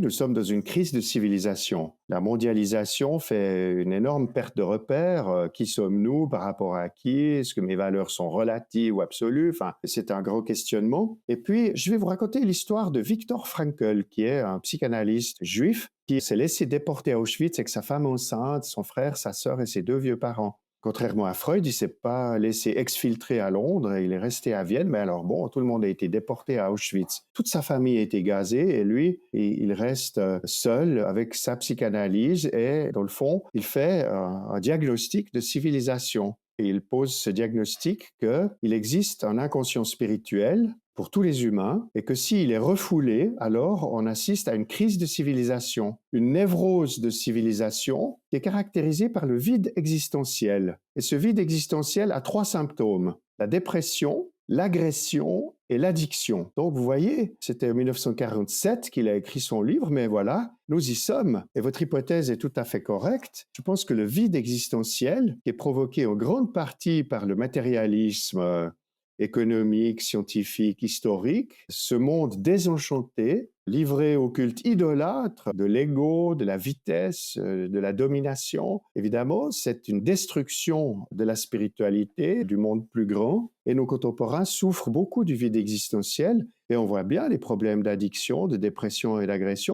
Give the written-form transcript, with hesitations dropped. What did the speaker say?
Nous sommes dans une crise de civilisation. La mondialisation fait une énorme perte de repères. Qui sommes-nous par rapport à qui? Est-ce que mes valeurs sont relatives ou absolues? Enfin, c'est un gros questionnement. Et puis, je vais vous raconter l'histoire de Viktor Frankl, qui est un psychanalyste juif qui s'est laissé déporter à Auschwitz avec sa femme enceinte, son frère, sa sœur et ses deux vieux parents. Contrairement à Freud, il ne s'est pas laissé exfiltrer à Londres, il est resté à Vienne, mais alors bon, tout le monde a été déporté à Auschwitz. Toute sa famille a été gazée et lui, il reste seul avec sa psychanalyse et dans le fond, il fait un diagnostic de civilisation. Et il pose ce diagnostic qu'il existe un inconscient spirituel pour tous les humains et que s'il est refoulé, alors on assiste à une crise de civilisation, une névrose de civilisation qui est caractérisée par le vide existentiel. Et ce vide existentiel a 3 symptômes: la dépression, l'agression et l'addiction. Donc vous voyez, c'était en 1947 qu'il a écrit son livre, mais voilà, nous y sommes. Et votre hypothèse est tout à fait correcte. Je pense que le vide existentiel, qui est provoqué en grande partie par le matérialisme économique, scientifique, historique, ce monde désenchanté, livré au culte idolâtre de l'ego, de la vitesse, de la domination. Évidemment, c'est une destruction de la spiritualité, du monde plus grand. Et nos contemporains souffrent beaucoup du vide existentiel et on voit bien les problèmes d'addiction, de dépression et d'agression.